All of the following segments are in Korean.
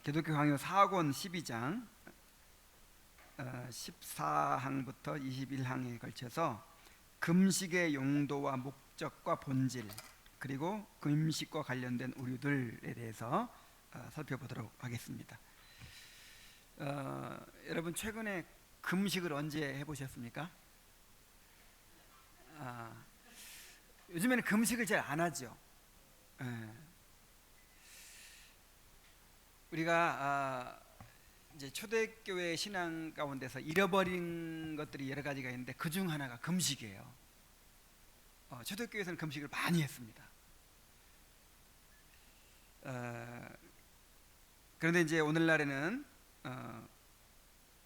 기독교 강요 4권 12장 14항부터 21항에 걸쳐서 금식의 용도와 목적과 본질, 그리고 금식과 관련된 오류들에 대해서 살펴보도록 하겠습니다. 여러분 최근에 금식을 언제 해보셨습니까? 요즘에는 금식을 잘 안 하죠. 우리가 이제 초대교회 신앙 가운데서 잃어버린 것들이 여러 가지가 있는데 그 중 하나가 금식이에요. 초대교회에서는 금식을 많이 했습니다. 그런데 이제 오늘날에는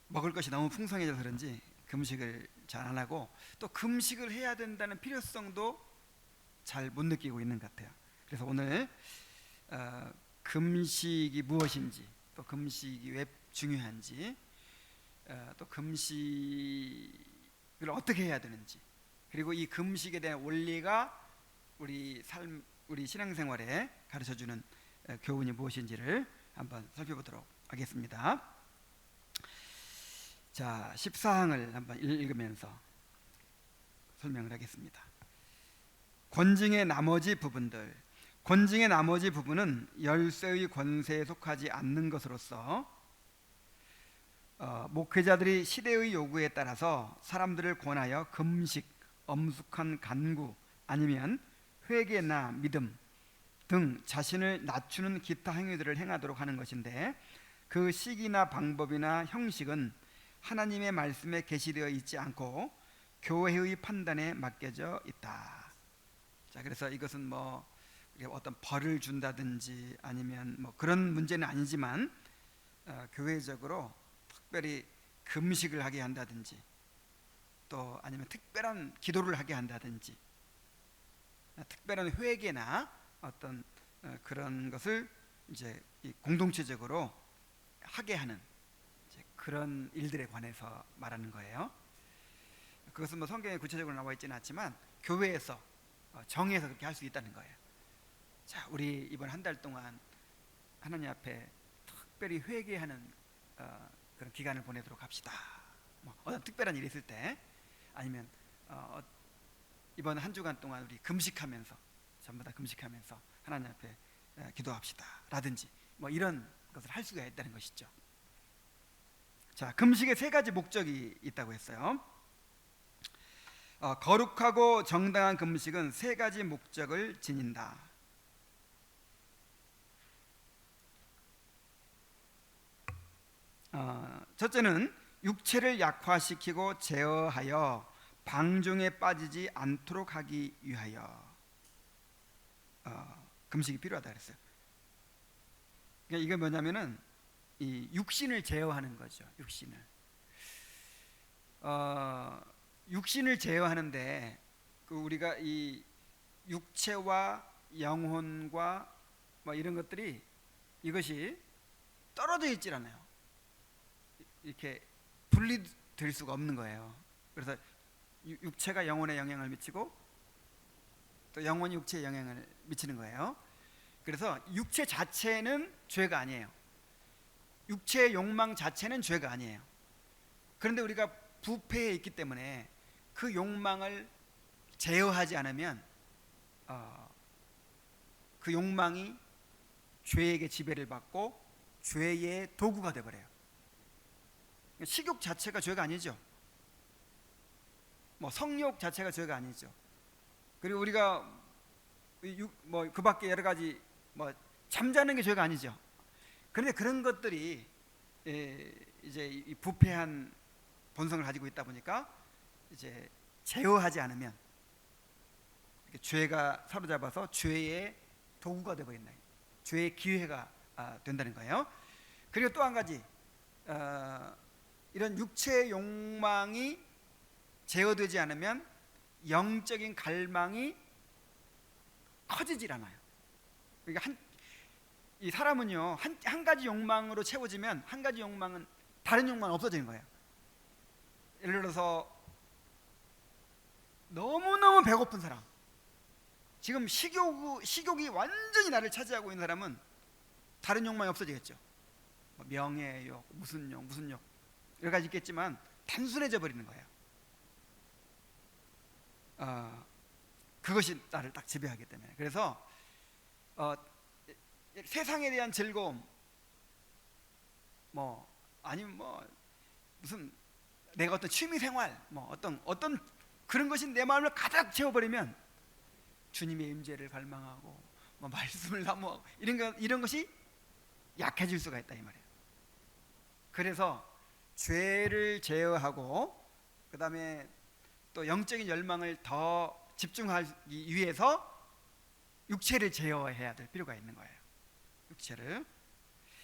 먹을 것이 너무 풍성해져서 그런지 금식을 잘 안 하고, 또 금식을 해야 된다는 필요성도 잘 못 느끼고 있는 것 같아요. 그래서 오늘 금식이 무엇인지, 또 금식이 왜 중요한지, 또 금식을 어떻게 해야 되는지, 그리고 이 금식에 대한 원리가 우리 신앙생활에 가르쳐주는 교훈이 무엇인지를 한번 살펴보도록 하겠습니다. 자, 14항을 한번 읽으면서 설명을 하겠습니다. 권징의 나머지 부분은 열쇠의 권세에 속하지 않는 것으로서 목회자들이 시대의 요구에 따라서 사람들을 권하여 금식, 엄숙한 간구, 아니면 회개나 믿음 등 자신을 낮추는 기타 행위들을 행하도록 하는 것인데, 그 시기나 방법이나 형식은 하나님의 말씀에 계시되어 있지 않고 교회의 판단에 맡겨져 있다. 자, 그래서 이것은 뭐 어떤 벌을 준다든지 아니면 뭐 그런 문제는 아니지만, 교회적으로 특별히 금식을 하게 한다든지, 또 아니면 특별한 기도를 하게 한다든지, 특별한 회개나 어떤 그런 것을 이제 공동체적으로 하게 하는 이제 그런 일들에 관해서 말하는 거예요. 그것은 뭐 성경에 구체적으로 나와 있지는 않지만 교회에서 정해서 그렇게 할 수 있다는 거예요. 자, 우리 이번 한 달 동안 하나님 앞에 특별히 회개하는 그런 기간을 보내도록 합시다. 뭐 어떤 특별한 일이 있을 때, 아니면 이번 한 주간 동안 우리 금식하면서, 전부 다 금식하면서 하나님 앞에 기도합시다 라든지, 뭐 이런 것을 할 수가 있다는 것이죠. 자, 금식에 세 가지 목적이 있다고 했어요. 거룩하고 정당한 금식은 세 가지 목적을 지닌다. 첫째는 육체를 약화시키고 제어하여 방종에 빠지지 않도록 하기 위하여 금식이 필요하다 그랬어요. 그러니까 이게 뭐냐면은 이 육신을 제어하는 거죠. 육신을 제어하는데, 우리가 이 육체와 영혼과 뭐 이런 것들이, 이것이 떨어져 있질 않아요. 이렇게 분리될 수가 없는 거예요. 그래서 육체가 영혼에 영향을 미치고, 또 영혼이 육체에 영향을 미치는 거예요. 그래서 육체 자체는 죄가 아니에요. 육체의 욕망 자체는 죄가 아니에요. 그런데 우리가 부패해 있기 때문에 그 욕망을 제어하지 않으면 그 욕망이 죄에게 지배를 받고 죄의 도구가 되어버려요. 식욕 자체가 죄가 아니죠. 뭐 성욕 자체가 죄가 아니죠. 그리고 우리가 뭐 그 밖에 여러 가지, 뭐 잠자는 게 죄가 아니죠. 그런데 그런 것들이 이제 이 부패한 본성을 가지고 있다 보니까 이제 제어하지 않으면 죄가 사로잡아서 죄의 도구가 되어버린다. 죄의 기회가 된다는 거예요. 그리고 또 한 가지, 이런 육체의 욕망이 제어되지 않으면 영적인 갈망이 커지질 않아요. 그러니까 이 사람은요, 한 가지 욕망으로 채워지면 한 가지 욕망은 다른 욕망은 없어지는 거예요. 예를 들어서 너무너무 배고픈 사람, 지금 식욕이 완전히 나를 차지하고 있는 사람은 다른 욕망이 없어지겠죠. 뭐 명예욕, 무슨 욕, 무슨 욕 여러 가지 있겠지만 단순해져 버리는 거예요. 그것이 나를 딱 지배하기 때문에. 그래서 세상에 대한 즐거움, 뭐 아니면 뭐 무슨 내가 어떤 취미 생활, 뭐 어떤 그런 것이 내 마음을 가득 채워버리면 주님의 임재를 갈망하고 뭐 말씀을 사모하고 이런 것이 약해질 수가 있다 이 말이에요. 그래서 죄를 제어하고 그 다음에 또 영적인 열망을 더 집중하기 위해서 육체를 제어해야 될 필요가 있는 거예요. 육체를.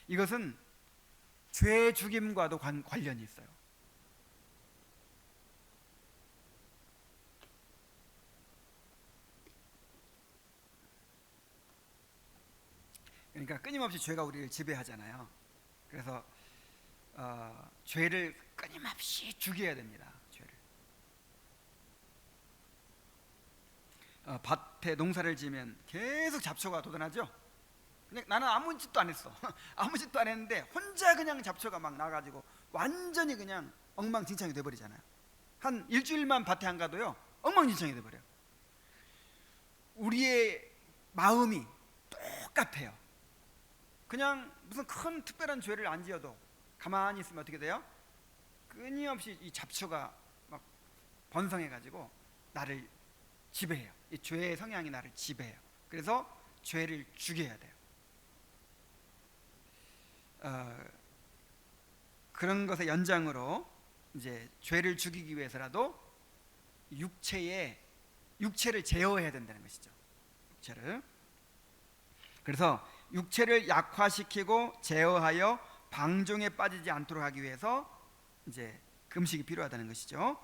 이것은 죄 죽임과도 관련이 있어요. 그러니까 끊임없이 죄가 우리를 지배하잖아요. 그래서 죄를 끊임없이 죽여야 됩니다. 죄를. 밭에 농사를 지으면 계속 잡초가 돋아나죠. 그냥 나는 아무 짓도 안 했어. 아무 짓도 안 했는데 혼자 그냥 잡초가 막 나가지고 완전히 그냥 엉망진창이 돼버리잖아요. 한 일주일만 밭에 안 가도요 엉망진창이 돼버려요. 우리의 마음이 똑같아요. 그냥 무슨 큰 특별한 죄를 안 지어도 가만히 있으면 어떻게 돼요? 끊임없이 이 잡초가 막 번성해가지고 나를 지배해요. 이 죄의 성향이 나를 지배해요. 그래서 죄를 죽여야 돼요. 그런 것의 연장으로 이제 죄를 죽이기 위해서라도 육체를 제어해야 된다는 것이죠. 육체를. 그래서 육체를 약화시키고 제어하여 방종에 빠지지 않도록 하기 위해서 이제 금식이 필요하다는 것이죠.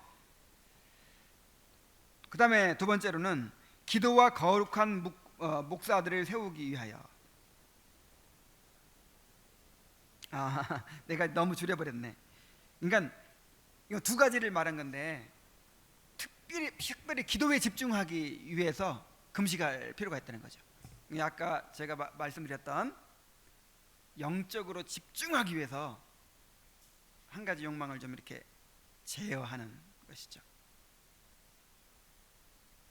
그 다음에 두 번째로는 기도와 거룩한 목사들을 세우기 위하여. 내가 너무 줄여버렸네. 그러니까 이거 두 가지를 말한 건데 특별히 기도에 집중하기 위해서 금식할 필요가 있다는 거죠. 아까 제가 말씀드렸던 영적으로 집중하기 위해서 한 가지 욕망을 좀 이렇게 제어하는 것이죠.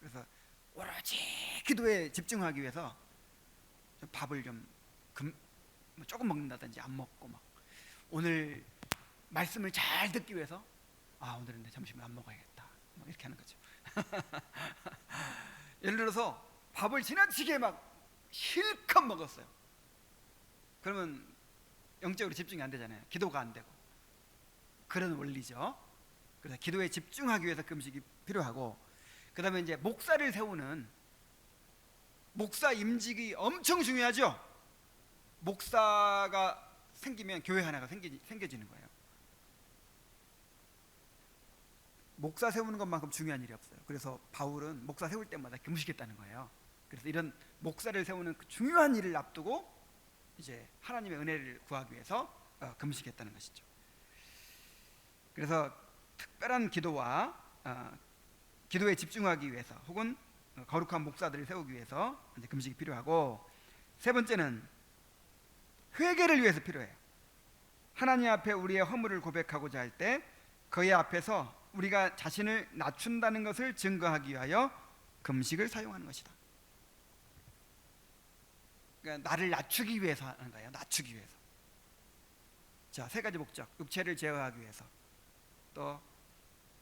그래서 오로지 기도에 집중하기 위해서 밥을 좀 조금 먹는다든지 안 먹고 막 오늘 말씀을 잘 듣기 위해서 오늘은 내 점심을 안 먹어야겠다 이렇게 하는 거죠. 예를 들어서 밥을 지나치게 막 실컷 먹었어요. 그러면 영적으로 집중이 안 되잖아요. 기도가 안 되고. 그런 원리죠. 그래서 기도에 집중하기 위해서 금식이 필요하고, 그 다음에 이제 목사를 세우는 목사 임직이 엄청 중요하죠. 목사가 생기면 교회 하나가 생겨지는 거예요. 목사 세우는 것만큼 중요한 일이 없어요. 그래서 바울은 목사 세울 때마다 금식했다는 거예요. 그래서 이런 목사를 세우는 그 중요한 일을 앞두고 이제 하나님의 은혜를 구하기 위해서 금식했다는 것이죠. 그래서 특별한 기도와 기도에 집중하기 위해서 혹은 거룩한 목사들을 세우기 위해서 이제 금식이 필요하고, 세 번째는 회개를 위해서 필요해요. 하나님 앞에 우리의 허물을 고백하고자 할 때 그의 앞에서 우리가 자신을 낮춘다는 것을 증거하기 위하여 금식을 사용하는 것이다. 그러니까 나를 낮추기 위해서 하는 거예요. 낮추기 위해서. 자, 세 가지 목적. 육체를 제어하기 위해서, 또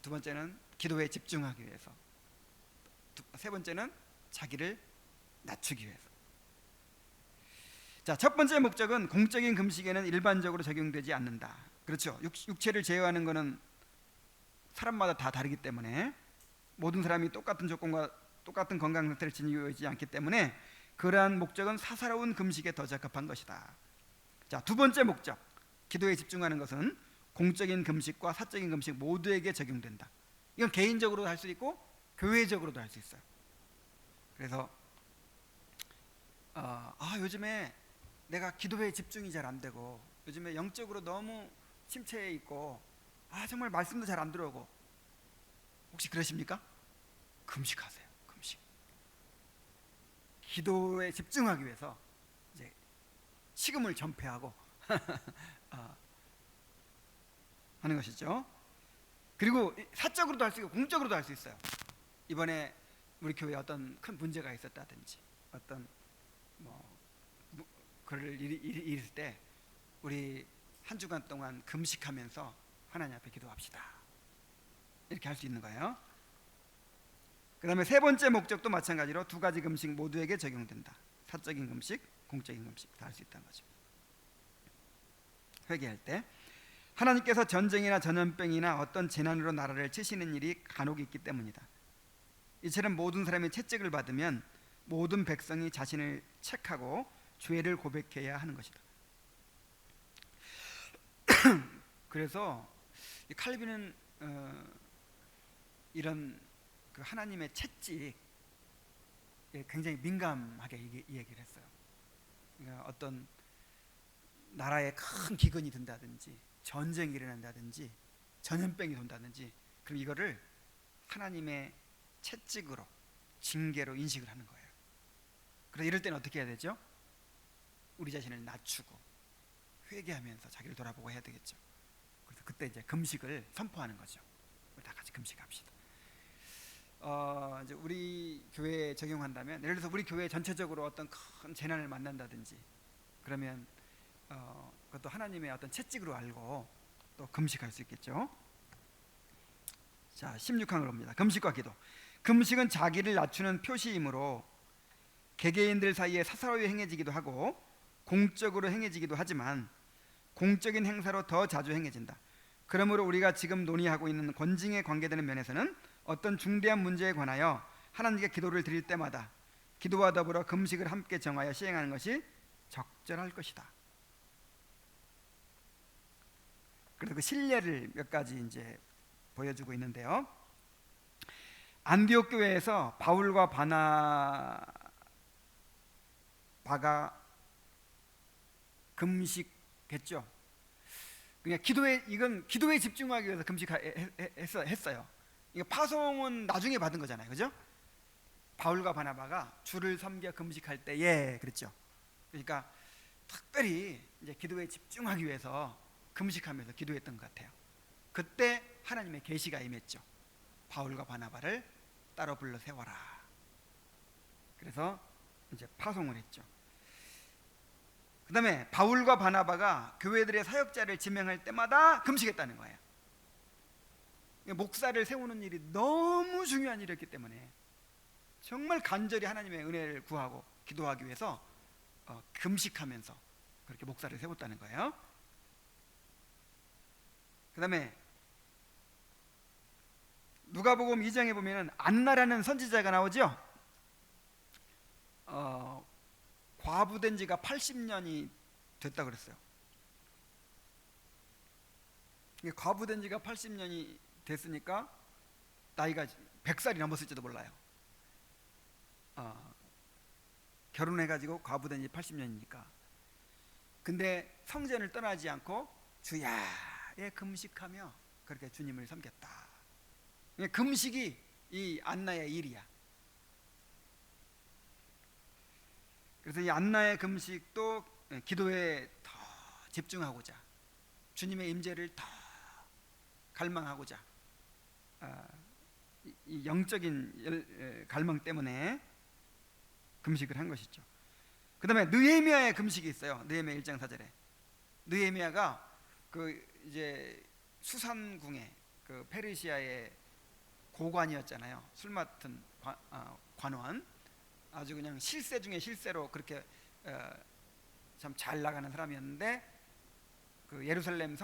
두 번째는 기도에 집중하기 위해서, 세 번째는 자기를 낮추기 위해서. 자, 첫 번째 목적은 공적인 금식에는 일반적으로 적용되지 않는다. 그렇죠. 육체를 제어하는 것은 사람마다 다 다르기 때문에 모든 사람이 똑같은 조건과 똑같은 건강 상태를 지니고 있지 않기 때문에 그러한 목적은 사사로운 금식에 더 적합한 것이다. 자, 두 번째 목적, 기도에 집중하는 것은 공적인 금식과 사적인 금식 모두에게 적용된다. 이건 개인적으로도 할 수 있고 교회적으로도 할 수 있어요. 그래서 요즘에 내가 기도에 집중이 잘 안 되고 요즘에 영적으로 너무 침체해 있고 정말 말씀도 잘 안 들어오고, 혹시 그러십니까? 금식하세요. 금식. 기도에 집중하기 위해서 이제 식음을 전폐하고 하는 것이죠. 그리고 사적으로도 할 수 있고 공적으로도 할 수 있어요. 이번에 우리 교회에 어떤 큰 문제가 있었다든지 어떤 그럴 일이 있을 때 우리 한 주간 동안 금식하면서 하나님 앞에 기도합시다. 이렇게 할 수 있는 거예요. 그 다음에 세 번째 목적도 마찬가지로 두 가지 금식 모두에게 적용된다. 사적인 금식, 공적인 금식 다 할 수 있다는 거죠. 회개할 때 하나님께서 전쟁이나 전염병이나 어떤 재난으로 나라를 치시는 일이 간혹 있기 때문이다. 이처럼 모든 사람이 채찍을 받으면 모든 백성이 자신을 책하고 죄를 고백해야 하는 것이다. 그래서 칼빈은 이런 그 하나님의 채찍에 굉장히 민감하게 이 얘기를 했어요. 그러니까 어떤 나라에 큰 기근이 든다든지 전쟁이 일어난다든지 전염병이 돈다든지 그럼 이거를 하나님의 채찍으로 징계로 인식을 하는 거예요. 그래서 이럴 때는 어떻게 해야 되죠? 우리 자신을 낮추고 회개하면서 자기를 돌아보고 해야 되겠죠. 그래서 그때 이제 금식을 선포하는 거죠. 우리 다 같이 금식합시다. 이제 우리 교회에 적용한다면, 예를 들어서 우리 교회 전체적으로 어떤 큰 재난을 만난다든지 그러면 그것도 하나님의 어떤 채찍으로 알고 또 금식할 수 있겠죠. 자, 16항을 봅니다. 금식과 기도. 금식은 자기를 낮추는 표시이므로 개개인들 사이에 사사로이 행해지기도 하고 공적으로 행해지기도 하지만 공적인 행사로 더 자주 행해진다. 그러므로 우리가 지금 논의하고 있는 권징에 관계되는 면에서는 어떤 중대한 문제에 관하여 하나님께 기도를 드릴 때마다 기도와 더불어 금식을 함께 정하여 시행하는 것이 적절할 것이다. 그래서 그 신뢰를 몇 가지 이제 보여주고 있는데요. 안디옥 교회에서 바울과 바나바가 금식했죠. 그냥 이건 기도에 집중하기 위해서 금식했어요. 이거 파송은 나중에 받은 거잖아요, 그죠? 바울과 바나바가 주를 섬겨 금식할 때에 그랬죠. 그러니까 특별히 이제 기도에 집중하기 위해서 금식하면서 기도했던 것 같아요. 그때 하나님의 계시가 임했죠. 바울과 바나바를 따로 불러 세워라. 그래서 이제 파송을 했죠. 그 다음에 바울과 바나바가 교회들의 사역자를 지명할 때마다 금식했다는 거예요. 목사를 세우는 일이 너무 중요한 일이었기 때문에 정말 간절히 하나님의 은혜를 구하고 기도하기 위해서 금식하면서 그렇게 목사를 세웠다는 거예요. 그 다음에 누가복음 2장에 보면 안나라는 선지자가 나오죠. 과부된 지가 80년이 됐다 그랬어요. 과부된 지가 80년이 됐으니까 나이가 100살이 넘었을지도 몰라요. 결혼해가지고 과부된 지 80년이니까. 근데 성전을 떠나지 않고 주야에 금식하며 그렇게 주님을 섬겼다. 금식이 이 안나의 일이야. 그래서 이 안나의 금식도 기도에 더 집중하고자, 주님의 임재를 더 갈망하고자, 이 영적인 갈망 때문에 금식을 한 것이죠. 그 다음에 느헤미야의 금식이 있어요. 느헤미야 1장 4절에 느헤미야가 그 이제 수산궁의 그 페르시아의 고관이었잖아요. 술 맡은 관원, 아주 그냥 실세 중에 실세로 그렇게 참 잘 나가는 사람이었는데 그 예루살렘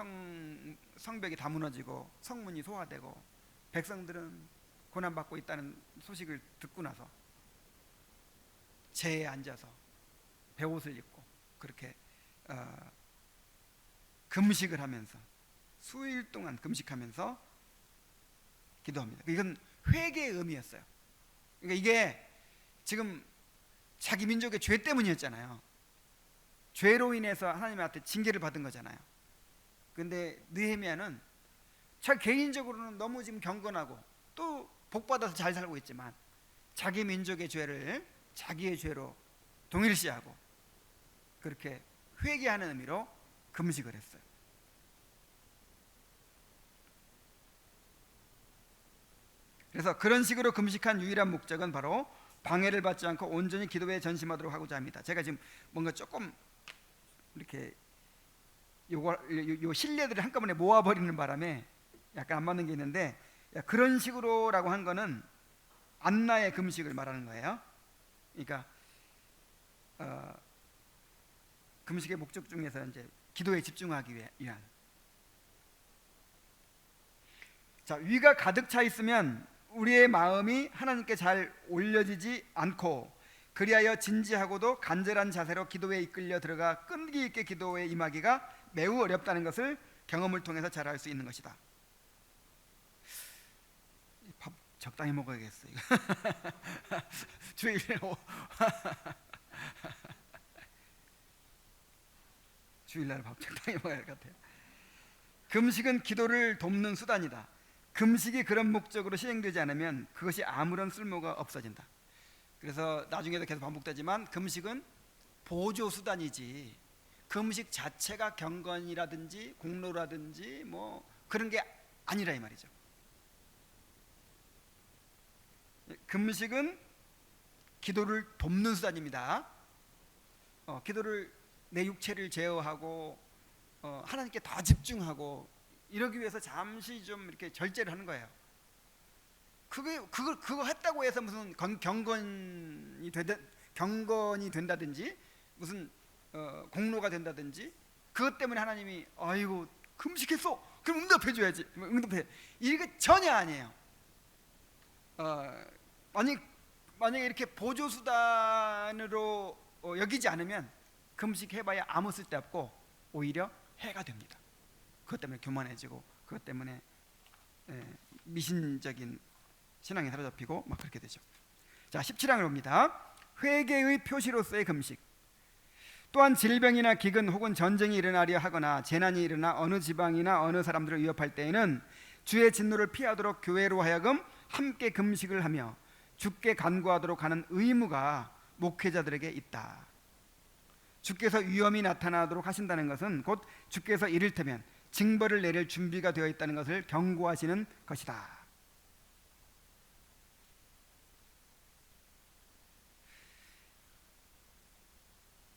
성벽이 다 무너지고 성문이 소화되고 백성들은 고난받고 있다는 소식을 듣고 나서 제에 앉아서 베옷을 입고 그렇게 금식을 하면서 수일 동안 금식하면서 기도합니다. 이건 회개의 의미였어요. 그러니까 이게 지금 자기 민족의 죄 때문이었잖아요. 죄로 인해서 하나님한테 징계를 받은 거잖아요. 근데 느헤미야는 자기 개인적으로는 너무 지금 경건하고 또 복받아서 잘 살고 있지만 자기 민족의 죄를 자기의 죄로 동일시하고 그렇게 회개하는 의미로 금식을 했어요. 그래서 그런 식으로 금식한 유일한 목적은 바로 방해를 받지 않고 온전히 기도에 전심하도록 하고자 합니다. 제가 지금 뭔가 조금 이렇게 요 신뢰들을 한꺼번에 모아버리는 바람에 약간 안 맞는 게 있는데, 그런 식으로라고 한 거는 안나의 금식을 말하는 거예요. 그러니까 금식의 목적 중에서 이제 기도에 집중하기 위한. 자, 위가 가득 차 있으면 우리의 마음이 하나님께 잘 올려지지 않고, 그리하여 진지하고도 간절한 자세로 기도에 이끌려 들어가 끈기 있게 기도에 임하기가 매우 어렵다는 것을 경험을 통해서 잘 알 수 있는 것이다. 밥 적당히 먹어야겠어요. 주일에 주일날 밥 적당히 먹어야 할 것 같아요. 금식은 기도를 돕는 수단이다. 금식이 그런 목적으로 시행되지 않으면 그것이 아무런 쓸모가 없어진다. 그래서 나중에도 계속 반복되지만 금식은 보조 수단이지, 금식 자체가 경건이라든지 공로라든지 뭐 그런 게 아니라 이 말이죠. 금식은 기도를 돕는 수단입니다. 기도를, 내 육체를 제어하고 하나님께 더 집중하고 이러기 위해서 잠시 좀 이렇게 절제를 하는 거예요. 그거 했다고 해서 무슨 경건이 된다든지 무슨 공로가 된다든지, 그것 때문에 하나님이 아이고 금식했어 그럼 응답해 줘야지, 응답해, 이게 전혀 아니에요. 만약에 이렇게 보조 수단으로 여기지 않으면 금식해봐야 아무 쓸데없고 오히려 해가 됩니다. 그것 때문에 교만해지고, 그것 때문에 미신적인 신앙이 사로잡히고 막 그렇게 되죠. 자, 17장을 봅니다. 회개의 표시로서의 금식. 또한 질병이나 기근 혹은 전쟁이 일어나려 하거나 재난이 일어나 어느 지방이나 어느 사람들을 위협할 때에는 주의 진노를 피하도록 교회로 하여금 함께 금식을 하며 주께 간구하도록 하는 의무가 목회자들에게 있다. 주께서 위험이 나타나도록 하신다는 것은 곧 주께서 이를테면 징벌을 내릴 준비가 되어 있다는 것을 경고하시는 것이다.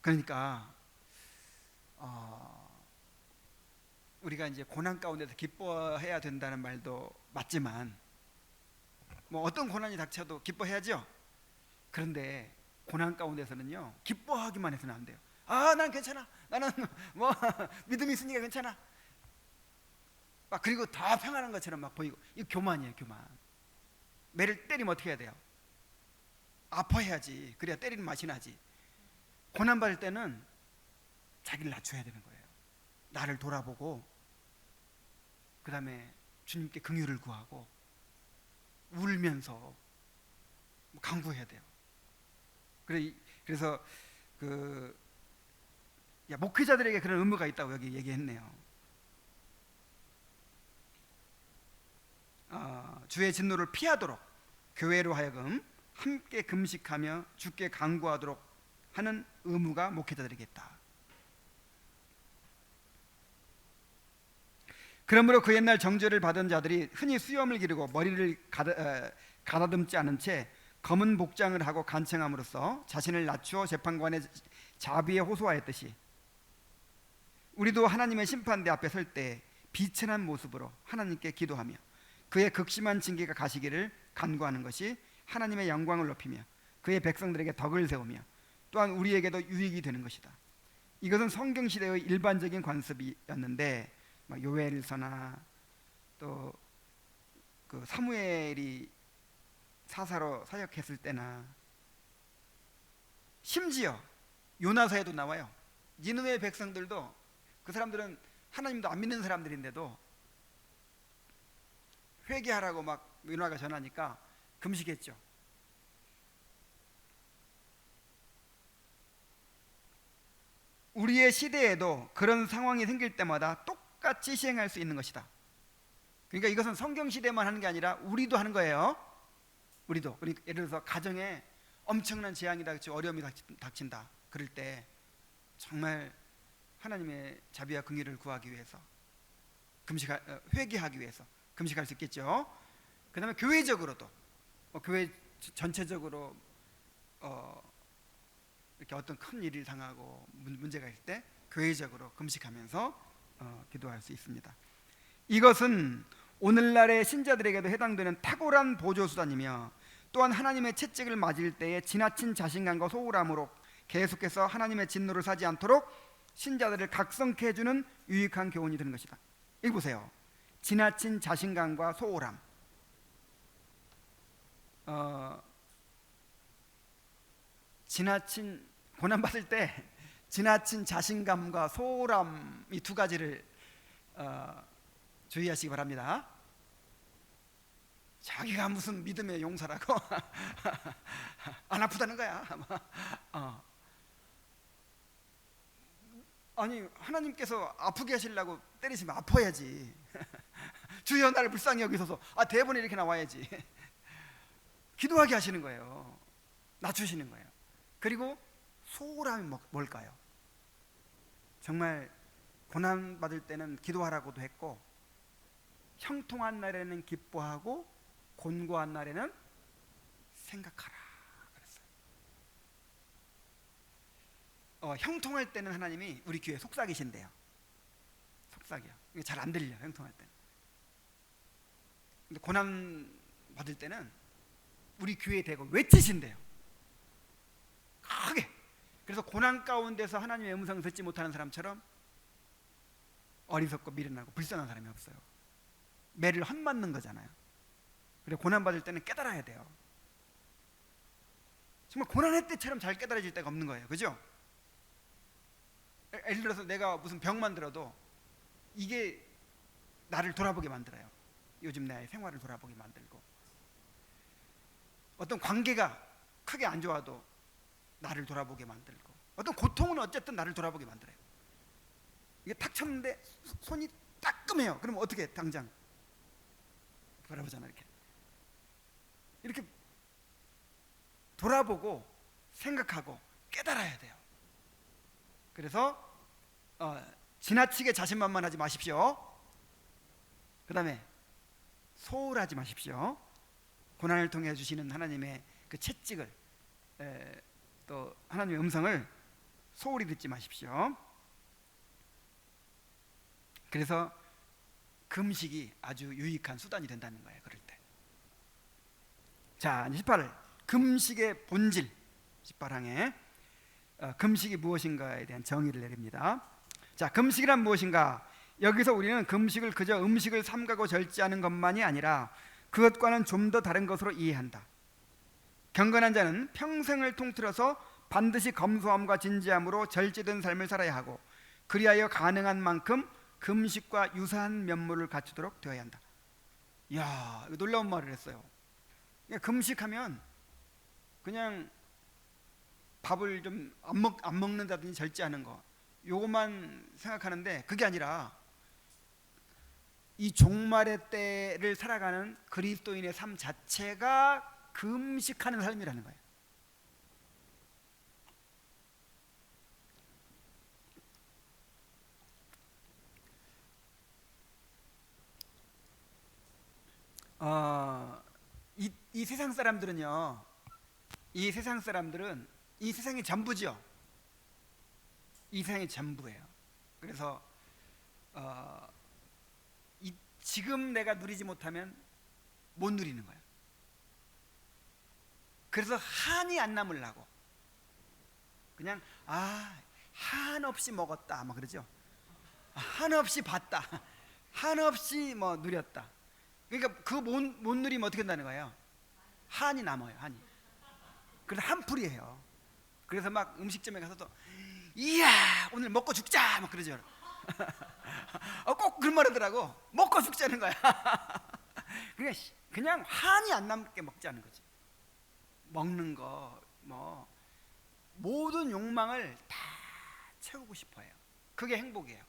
그러니까 우리가 이제 고난 가운데서 기뻐해야 된다는 말도 맞지만, 뭐 어떤 고난이 닥쳐도 기뻐해야죠. 그런데 고난 가운데서는요, 기뻐하기만 해서는 안 돼요. 난 괜찮아, 나는 뭐 믿음이 있으니까 괜찮아, 막 그리고 다 평안한 것처럼 막 보이고, 이거 교만이에요, 교만. 매를 때리면 어떻게 해야 돼요? 아파해야지, 그래야 때리는 맛이 나지. 고난 받을 때는 자기를 낮춰야 되는 거예요. 나를 돌아보고 그 다음에 주님께 긍휼을 구하고 울면서 간구해야 돼요. 그래서 목회자들에게 그런 의무가 있다고 여기 얘기했네요. 주의 진노를 피하도록 교회로 하여금 함께 금식하며 주께 간구하도록 하는 의무가 목회자들에게 있다. 그러므로 그 옛날 정죄를 받은 자들이 흔히 수염을 기르고 머리를 가다듬지 않은 채 검은 복장을 하고 간청함으로써 자신을 낮추어 재판관의 자비에 호소하였듯이, 우리도 하나님의 심판대 앞에 설 때 비천한 모습으로 하나님께 기도하며 그의 극심한 징계가 가시기를 간구하는 것이 하나님의 영광을 높이며 그의 백성들에게 덕을 세우며 또한 우리에게도 유익이 되는 것이다. 이것은 성경시대의 일반적인 관습이었는데, 요엘서나 또 그 사무엘이 사사로 사역했을 때나, 심지어 요나서에도 나와요. 니느웨 백성들도, 그 사람들은 하나님도 안 믿는 사람들인데도 회개하라고 막 요나가 전하니까 금식했죠. 우리의 시대에도 그런 상황이 생길 때마다 똑같이 시행할 수 있는 것이다. 그러니까 이것은 성경 시대만 하는 게 아니라 우리도 하는 거예요. 우리도. 그러니까 예를 들어서 가정에 엄청난 재앙이 닥치고 어려움이 닥친다. 그럴 때 정말 하나님의 자비와 긍휼을 구하기 위해서 회개하기 위해서 금식할 수 있겠죠. 그 다음에 교회적으로도 교회 전체적으로 이렇게 어떤 큰 일을 당하고 문제가 있을 때 교회적으로 금식하면서 기도할 수 있습니다. 이것은 오늘날의 신자들에게도 해당되는 탁월한 보조수단이며 또한 하나님의 채찍을 맞을 때에 지나친 자신감과 소홀함으로 계속해서 하나님의 진노를 사지 않도록 신자들을 각성케 해주는 유익한 교훈이 되는 것이다. 여기 보세요. 지나친 자신감과 소홀함. 지나친 고난받을 때 지나친 자신감과 소홀함, 이 두 가지를 주의하시기 바랍니다. 자기가 무슨 믿음의 용사라고 안 아프다는 거야. 아니 하나님께서 아프게 하시려고 때리시면 아파야지. 주여 나를 불쌍히 여기소서. 대본에 이렇게 나와야지. 기도하게 하시는 거예요. 낮추시는 거예요. 그리고 소홀함이 뭘까요? 정말 고난받을 때는 기도하라고도 했고, 형통한 날에는 기뻐하고 곤고한 날에는 생각하라 그랬어요. 형통할 때는 하나님이 우리 귀에 속삭이신대요. 속삭여. 이게 잘 안 들려, 형통할 때는. 근데 고난 받을 때는 우리 귀에 대고 외치신대요. 크게. 그래서 고난 가운데서 하나님의 음성을 듣지 못하는 사람처럼 어리석고 미련하고 불쌍한 사람이 없어요. 매를 헛맞는 거잖아요. 그래서 고난 받을 때는 깨달아야 돼요. 정말 고난할 때처럼 잘 깨달아질 때가 없는 거예요. 그죠? 예를 들어서 내가 무슨 병만 들어도 이게 나를 돌아보게 만들어요. 요즘 내 생활을 돌아보게 만들고, 어떤 관계가 크게 안 좋아도 나를 돌아보게 만들고, 어떤 고통은 어쨌든 나를 돌아보게 만들어요. 이게 탁 쳤는데 손이 따끔해요. 그럼 어떻게 당장 돌아보잖아. 이렇게 돌아보고 생각하고 깨달아야 돼요. 그래서 지나치게 자신만만하지 마십시오. 그 다음에 소홀하지 마십시오. 고난을 통해 주시는 하나님의 그 채찍을, 또 하나님의 음성을 소홀히 듣지 마십시오. 그래서 금식이 아주 유익한 수단이 된다는 거예요. 그럴 때. 자, 18을 금식의 본질, 18항에 금식이 무엇인가에 대한 정의를 내립니다. 자, 금식이란 무엇인가? 여기서 우리는 금식을 그저 음식을 삼가고 절제하는 것만이 아니라 그것과는 좀 더 다른 것으로 이해한다. 경건한 자는 평생을 통틀어서 반드시 검소함과 진지함으로 절제된 삶을 살아야 하고, 그리하여 가능한 만큼 금식과 유사한 면모를 갖추도록 되어야 한다. 이야, 이거 놀라운 말을 했어요. 금식하면 그냥 밥을 좀 안 먹는다든지 절제하는 거, 요것만 생각하는데 그게 아니라 이 종말의 때를 살아가는 그리스도인의 삶 자체가 금식하는 삶이라는 거예요. 이 세상 사람들은요, 이 세상이 전부죠. 이 세상이 전부예요. 그래서 지금 내가 누리지 못하면 못 누리는 거예요. 그래서 한이 안 남으려고 그냥 한없이 먹었다 막 그러죠. 한없이 봤다, 한없이 뭐 누렸다. 그러니까 그 못 누리면 어떻게 된다는 거예요? 한이 남아요. 한이. 그래서 한풀이에요. 그래서 막 음식점에 가서도 이야 오늘 먹고 죽자 막 그러죠. 꼭 그런 말 하더라고. 먹고 죽자는 거야. 그냥 한이 안 남게 먹자는 거지. 먹는 거 뭐 모든 욕망을 다 채우고 싶어요. 그게 행복이에요.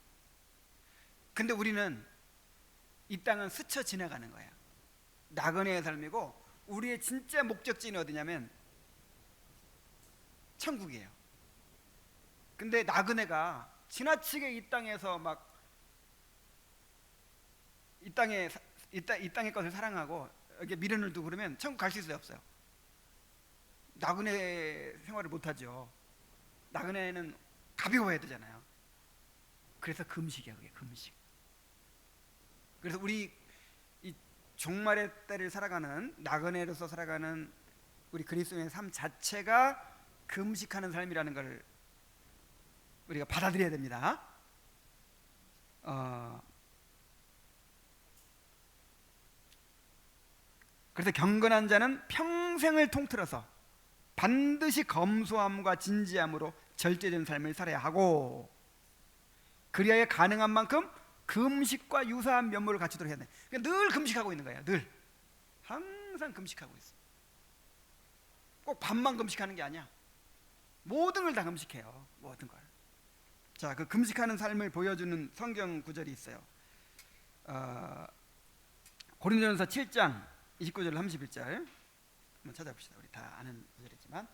근데 우리는 이 땅은 스쳐 지나가는 거예요. 나그네의 삶이고, 우리의 진짜 목적지는 어디냐면 천국이에요. 근데 나그네가 지나치게 이 땅에서 막 이 땅의 것을 사랑하고 이렇게 미련을 두고 그러면 천국 갈 수 있어요, 없어요? 나그네 생활을 못하죠. 나그네는 가벼워야 되잖아요. 그래서 금식이야, 그게 금식. 그래서 우리 이 종말의 때를 살아가는 나그네로서 살아가는 우리 그리스도인의 삶 자체가 금식하는 삶이라는 걸 우리가 받아들여야 됩니다. 그래서 경건한 자는 평생을 통틀어서 반드시 검소함과 진지함으로 절제된 삶을 살아야 하고, 그리하여 가능한 만큼 금식과 유사한 면모를 갖추도록 해야 돼. 그러니까 늘 금식하고 있는 거예요. 늘 항상 금식하고 있어. 꼭 밥만 금식하는 게 아니야. 모든 걸 다 금식해요. 모든 걸. 자, 그 금식하는 삶을 보여주는 성경 구절이 있어요. 고린도전서 7장 29절 31절 한번 찾아봅시다. 우리 다 아는 구절이지만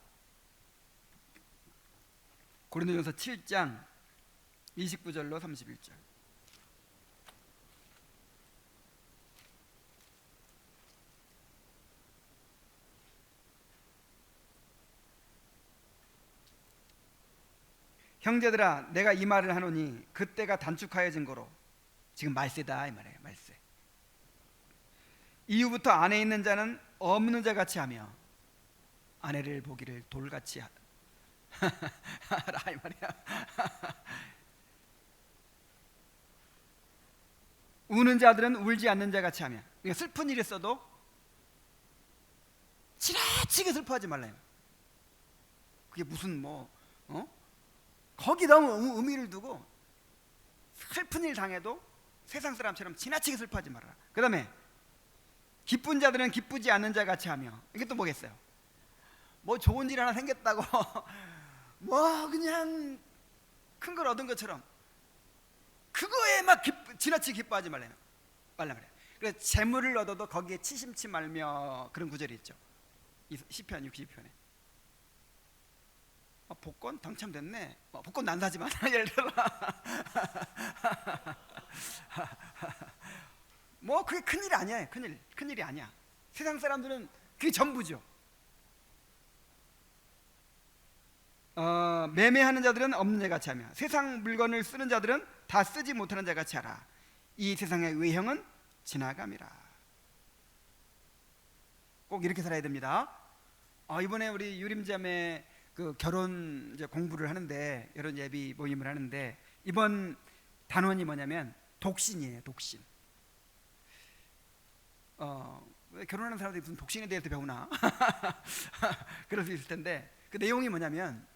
고린도전서 7장 29절로 31절. 형제들아, 내가 이 말을 하노니 그때가 단축하여진 거로, 지금 말세다 이 말이에요. 말세. 이후부터 안에 있는 자는 없는 자 같이 하며 아내를 보기를 돌같이 하라 이 말이야. 우는 자들은 울지 않는 자 같이 하며, 그러니까 슬픈 일이 있어도 지나치게 슬퍼하지 말라. 그게 무슨 거기 너무 의미를 두고 슬픈 일 당해도 세상 사람처럼 지나치게 슬퍼하지 말아라. 그 다음에 기쁜 자들은 기쁘지 않는 자 같이 하며, 이게 또 뭐겠어요? 뭐 좋은 일 하나 생겼다고 뭐 그냥 큰 걸 얻은 것처럼 그거에 막 지나치게 기뻐하지 말라 말이야. 그래서 재물을 얻어도 거기에 치심치 말며, 그런 구절이 있죠. 시편 62편에 복권 당첨됐네. 복권 난사지만 예를 들어 뭐 그게 큰일 아니야. 큰일이 아니야. 세상 사람들은 그게 전부죠. 매매하는 자들은 없는 자 같이 하며 세상 물건을 쓰는 자들은 다 쓰지 못하는 자 같이 하라. 이 세상의 외형은 지나감이라. 꼭 이렇게 살아야 됩니다. 이번에 우리 유림자매 그 결혼 이제 공부를 하는데, 결혼 예비 모임을 하는데, 이번 단원이 뭐냐면 독신이에요. 독신. 결혼하는 사람들이 무슨 독신에 대해서 배우나? 그럴 수 있을 텐데, 그 내용이 뭐냐면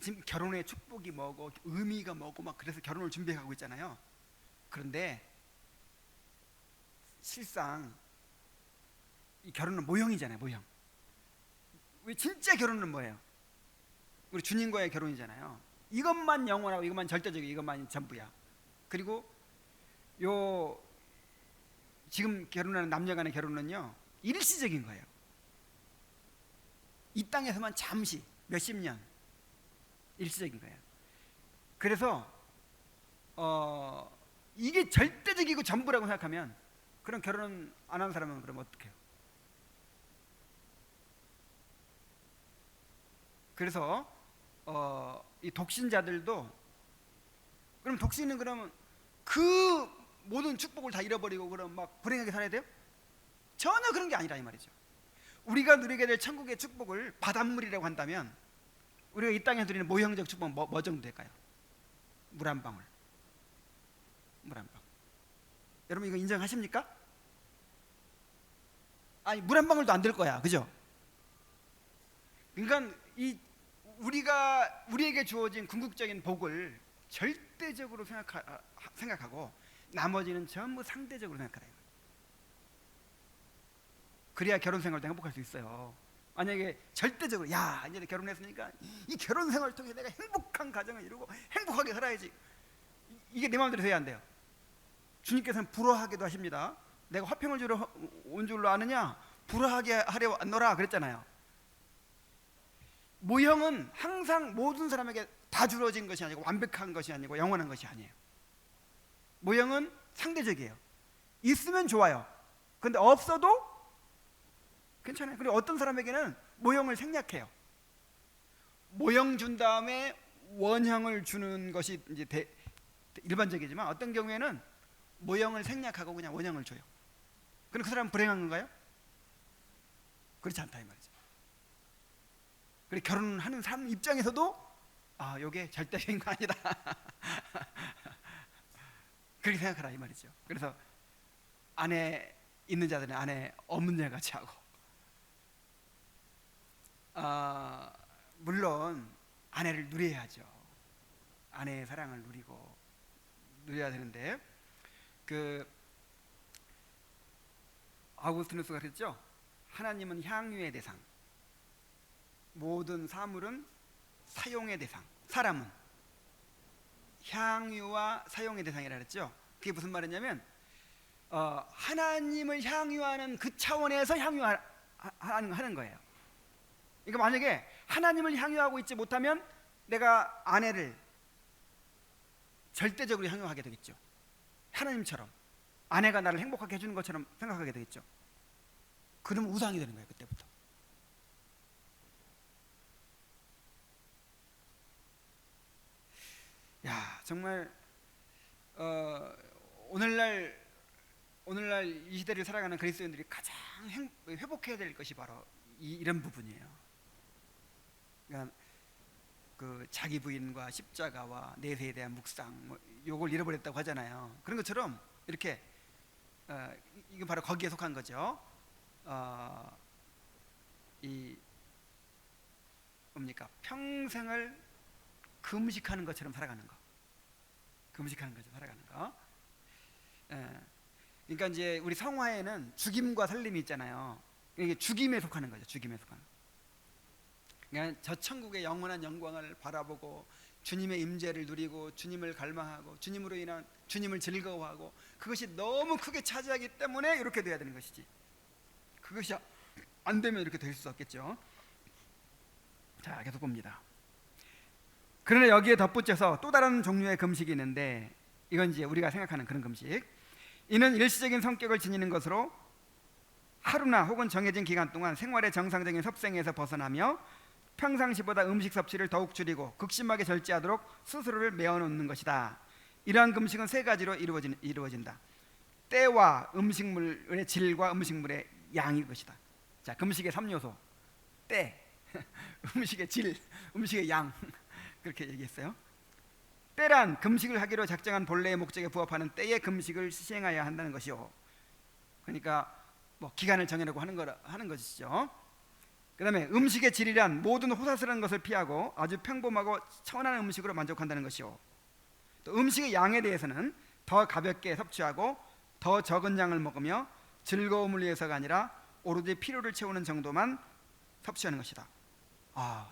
지금 결혼의 축복이 뭐고 의미가 뭐고 막 그래서 결혼을 준비하고 있잖아요. 그런데 실상 이 결혼은 모형이잖아요. 모형. 왜 진짜 결혼은 뭐예요? 우리 주님과의 결혼이잖아요. 이것만 영원하고 이것만 절대적이고 이것만 전부야. 그리고 지금 결혼하는 남녀 간의 결혼은요, 일시적인 거예요. 이 땅에서만 잠시 몇십 년 일시적인 거예요. 그래서 이게 절대적이고 전부라고 생각하면, 그럼 결혼 안 하는 사람은 그럼 어떻게 해요? 그래서 이 독신자들도, 그럼 독신은 그러면 그 모든 축복을 다 잃어버리고 그럼 막 불행하게 살아야 돼요? 전혀 그런 게 아니라 이 말이죠. 우리가 누리게 될 천국의 축복을 바닷물이라고 한다면, 우리가 이 땅에 누리는 모형적 축복은 뭐 정도 될까요? 물 한 방울. 물 한 방울. 여러분 이거 인정하십니까? 아니, 물 한 방울도 안 될 거야. 그죠? 그러니까 우리에게 주어진 궁극적인 복을 절대적으로 생각하고 나머지는 전부 상대적으로 생각하라. 그래야 결혼 생활도 행복할 수 있어요. 만약에 절대적으로 이제 결혼했으니까 이 결혼 생활을 통해 내가 행복한 가정을 이루고 행복하게 살아야지, 이게 내 마음대로 돼야 안 돼요. 주님께서는 불화하게도 하십니다. 내가 화평을 주러 온 줄로 아느냐? 불화하게 하려 왔노라 그랬잖아요. 모형은 항상 모든 사람에게 다 주어진 것이 아니고 완벽한 것이 아니고 영원한 것이 아니에요. 모형은 상대적이에요. 있으면 좋아요. 근데 없어도 괜찮아요. 그리고 어떤 사람에게는 모형을 생략해요. 모형 준 다음에 원형을 주는 것이 이제 일반적이지만 어떤 경우에는 모형을 생략하고 그냥 원형을 줘요. 그럼 그 사람은 불행한 건가요? 그렇지 않다 이 말이죠. 그리고 결혼하는 사람 입장에서도 이게 절대적인 거 아니다. 그렇게 생각하라 이 말이죠. 그래서 아내 있는 자들은 아내 없는 자 같이 하고, 물론 아내를 누려야죠. 아내의 사랑을 누려야 되는데, 그 아우구스티누스가 그랬죠. 하나님은 향유의 대상, 모든 사물은 사용의 대상, 사람은 향유와 사용의 대상이라 그랬죠. 그게 무슨 말이냐면 하나님을 향유하는 그 차원에서 향유하는 거예요. 그러니까 만약에 하나님을 향유하고 있지 못하면 내가 아내를 절대적으로 향유하게 되겠죠. 하나님처럼 아내가 나를 행복하게 해주는 것처럼 생각하게 되겠죠. 그러면 우상이 되는 거예요. 그때부터. 야, 정말 오늘날 이 시대를 살아가는 그리스도인들이 가장 회복해야 될 것이 바로 이런 부분이에요. 그러니까 그 자기 부인과 십자가와 내세에 대한 묵상, 요걸 잃어버렸다고 하잖아요. 그런 것처럼 이렇게 이건 바로 거기에 속한 거죠. 이 뭡니까? 평생을 금식하는 것처럼 살아가는 거. 금식하는 것처럼 살아가는 거. 그러니까 이제 우리 성화에는 죽임과 살림이 있잖아요. 이게 죽임에 속하는 거죠. 죽임에 속하는 거. 그러니까 저 천국의 영원한 영광을 바라보고 주님의 임재를 누리고 주님을 갈망하고 주님으로 인한 주님을 즐거워하고, 그것이 너무 크게 차지하기 때문에 이렇게 돼야 되는 것이지, 그것이 안 되면 이렇게 될 수 없겠죠. 자, 계속 봅니다. 그러나 여기에 덧붙여서 또 다른 종류의 금식이 있는데, 이건 이제 우리가 생각하는 그런 금식. 이는 일시적인 성격을 지니는 것으로 하루나 혹은 정해진 기간 동안 생활의 정상적인 섭생에서 벗어나며 평상시보다 음식 섭취를 더욱 줄이고 극심하게 절제하도록 스스로를 메어놓는 것이다. 이러한 금식은 세 가지로 이루어진다. 때와 음식물의 질과 음식물의 양일 것이다. 자, 금식의 3요소. 때, 음식의 질, 음식의 양. 그렇게 얘기했어요. 때란 금식을 하기로 작정한 본래의 목적에 부합하는 때의 금식을 시행해야 한다는 것이요. 그러니까 뭐 기간을 정해놓고 하는 것이죠. 그 다음에 음식의 질이란 모든 호사스러운 것을 피하고 아주 평범하고 천한 음식으로 만족한다는 것이요. 또 음식의 양에 대해서는 더 가볍게 섭취하고 더 적은 양을 먹으며 즐거움을 위해서가 아니라 오로지 필요를 채우는 정도만 섭취하는 것이다.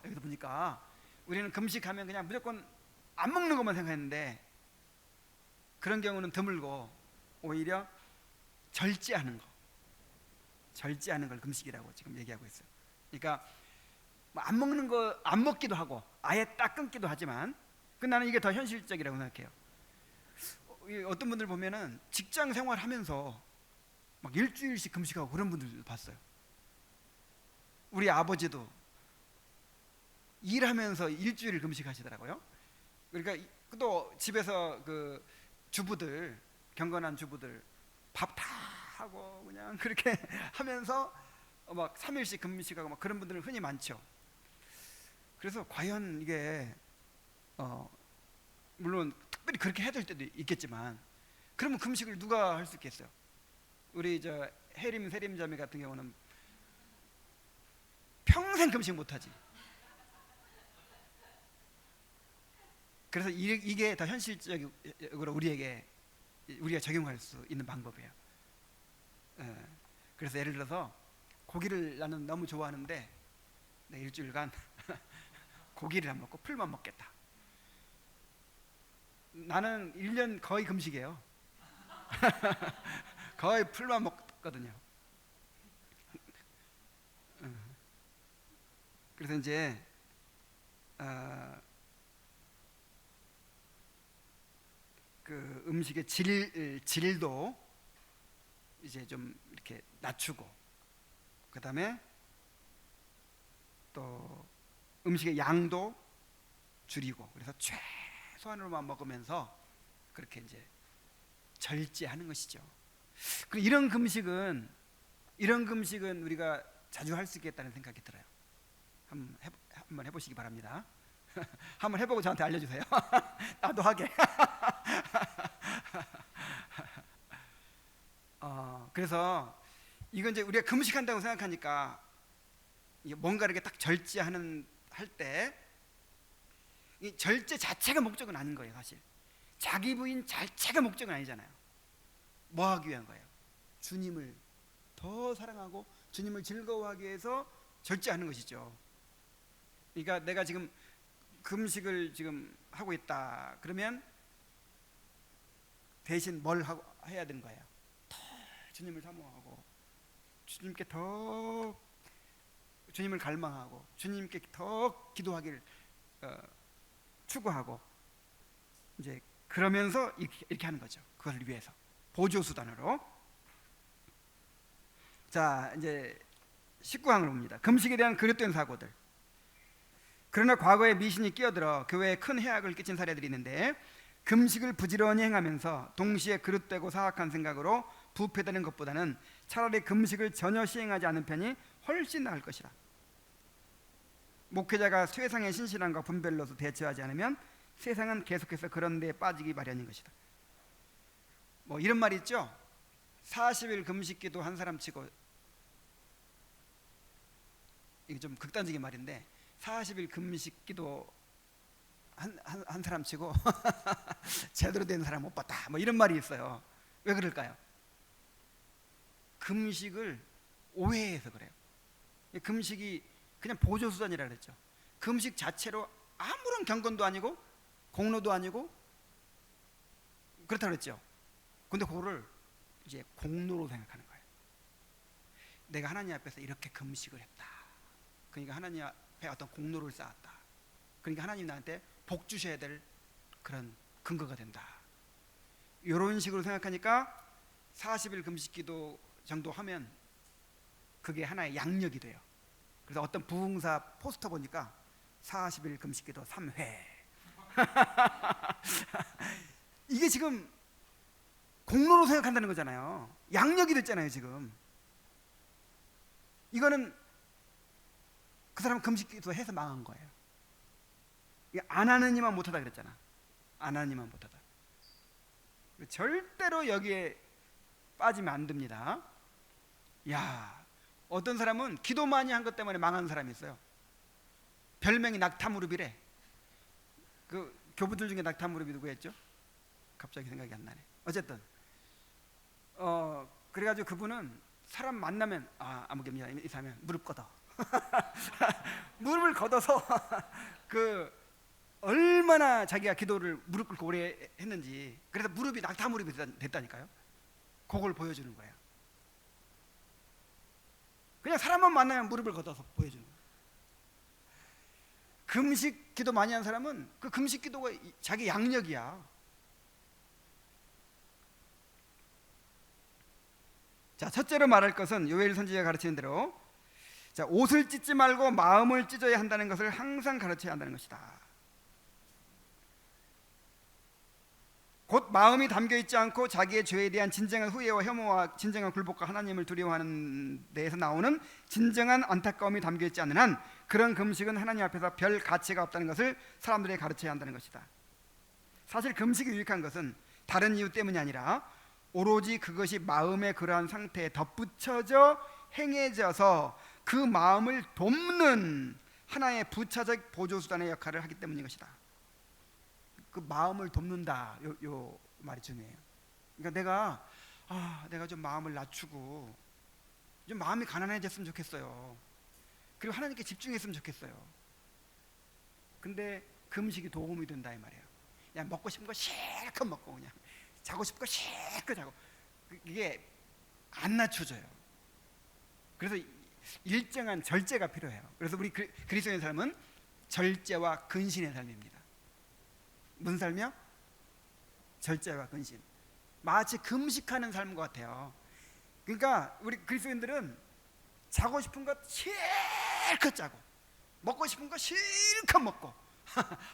여기서 보니까 우리는 금식하면 그냥 무조건 안 먹는 것만 생각했는데, 그런 경우는 드물고 오히려 절제하는 걸 금식이라고 지금 얘기하고 있어요. 그러니까 안 먹는 거 안 먹기도 하고 아예 딱 끊기도 하지만, 나는 이게 더 현실적이라고 생각해요. 어떤 분들 보면은 직장 생활하면서 막 일주일씩 금식하고 그런 분들 봤어요. 우리 아버지도 일하면서 일주일 금식하시더라고요. 그러니까 또 집에서 그 주부들, 경건한 주부들 밥 다 하고 그냥 그렇게 하면서 막 3일씩 금식하고 막 그런 분들은 흔히 많죠. 그래서 과연 이게 물론 특별히 그렇게 해야 될 때도 있겠지만, 그러면 금식을 누가 할 수 있겠어요? 우리 저 세림 자매 같은 경우는 평생 금식 못하지. 그래서 이게 더 현실적으로 우리가 적용할 수 있는 방법이에요. 그래서 예를 들어서 고기를 나는 너무 좋아하는데 일주일간 고기를 안 먹고 풀만 먹겠다. 나는 1년 거의 금식이에요. 거의 풀만 먹거든요. 그래서 이제 어, 그 음식의 질도 이제 좀 이렇게 낮추고, 그 다음에 또 음식의 양도 줄이고, 그래서 최소한으로만 먹으면서 그렇게 이제 절제하는 것이죠. 그리고 이런 금식은 우리가 자주 할 수 있겠다는 생각이 들어요. 한번 해보시기 바랍니다. 한번 해보고 저한테 알려주세요. 나도 하게. 그래서 이건 이제 우리가 금식한다고 생각하니까 뭔가 이렇게 딱 절제하는 할 때 이 절제 자체가 목적은 아닌 거예요. 사실 자기 부인 자체가 목적은 아니잖아요. 뭐 하기 위한 거예요? 주님을 더 사랑하고 주님을 즐거워하기 위해서 절제하는 것이죠. 그러니까 내가 지금 금식을 지금 하고 있다 그러면 대신 뭘 해야 되는 거예요? 더 주님을 사모하고 주님께 더 주님을 갈망하고 주님께 더 기도하기를 추구하고, 이제 그러면서 이렇게 하는 거죠. 그것을 위해서 보조수단으로. 자, 이제 19항을 봅니다. 금식에 대한 그릇된 사고들. 그러나 과거에 미신이 끼어들어 교회에 큰 해악을 끼친 사례들이 있는데, 금식을 부지런히 행하면서 동시에 그릇되고 사악한 생각으로 부패되는 것보다는 차라리 금식을 전혀 시행하지 않은 편이 훨씬 나을 것이라. 목회자가 세상의 신실함과 분별로서 대처하지 않으면 세상은 계속해서 그런 데에 빠지기 마련인 것이다. 뭐 이런 말이 있죠. 40일 금식기도 한 사람 치고, 이게 좀 극단적인 말인데 40일 금식기도 한 사람 치고 제대로 된 사람 못 봤다, 뭐 이런 말이 있어요. 왜 그럴까요? 금식을 오해해서 그래요. 금식이 그냥 보조수단이라 그랬죠. 금식 자체로 아무런 경건도 아니고 공로도 아니고 그렇다고 그랬죠. 근데 그거를 이제 공로로 생각하는 거예요. 내가 하나님 앞에서 이렇게 금식을 했다, 그러니까 하나님 앞에 어떤 공로를 쌓았다, 그러니까 하나님 나한테 복 주셔야 될 그런 근거가 된다, 이런 식으로 생각하니까 40일 금식기도 정도 하면 그게 하나의 양력이 돼요. 그래서 어떤 부흥사 포스터 보니까 40일 금식기도 3회 이게 지금 공로로 생각한다는 거잖아요. 양력이 됐잖아요 지금. 이거는 그 사람 금식기도 해서 망한 거예요. 안 하는 이만 못하다 그랬잖아. 안 하는 이만 못하다. 절대로 여기에 빠지면 안 됩니다. 야, 어떤 사람은 기도 많이 한 것 때문에 망한 사람이 있어요. 별명이 낙타무릎이래. 그 교부들 중에 낙타무릎이 누구였죠? 갑자기 생각이 안 나네. 어쨌든 그래가지고 그분은 사람 만나면 아무개입니다. 이 사람은 무릎 걷어. 무릎을 걷어서 그 얼마나 자기가 기도를 무릎 꿇고 오래 했는지, 그래서 무릎이 낙타무릎이 됐다니까요. 그걸 보여주는 거예요. 그냥 사람만 만나면 무릎을 걷어서 보여주는 거예요. 금식 기도 많이 한 사람은 그 금식 기도가 자기 양력이야. 자, 첫째로 말할 것은 요엘 선지자가 가르치는 대로, 자, 옷을 찢지 말고 마음을 찢어야 한다는 것을 항상 가르쳐야 한다는 것이다. 곧 마음이 담겨있지 않고 자기의 죄에 대한 진정한 후회와 혐오와 진정한 굴복과 하나님을 두려워하는 데에서 나오는 진정한 안타까움이 담겨있지 않는 한 그런 금식은 하나님 앞에서 별 가치가 없다는 것을 사람들에게 가르쳐야 한다는 것이다. 사실 금식이 유익한 것은 다른 이유 때문이 아니라 오로지 그것이 마음의 그러한 상태에 덧붙여져 행해져서 그 마음을 돕는 하나의 부차적 보조수단의 역할을 하기 때문인 것이다. 그 마음을 돕는다, 요 말이 중요해요. 그러니까 내가 좀 마음을 낮추고 좀 마음이 가난해졌으면 좋겠어요. 그리고 하나님께 집중했으면 좋겠어요. 근데 금식이 도움이 된다 이 말이에요. 그냥 먹고 싶은 거 실컷 먹고 그냥 자고 싶은 거 실컷 자고, 이게 안 낮춰져요. 그래서 일정한 절제가 필요해요. 그래서 우리 그리스도인 삶은 절제와 근신의 삶입니다. 무슨 삶이요? 절제와 근신. 마치 금식하는 삶과 같아요. 그러니까 우리 그리스도인들은 자고 싶은 것 실컷 자고, 먹고 싶은 거 실컷 먹고,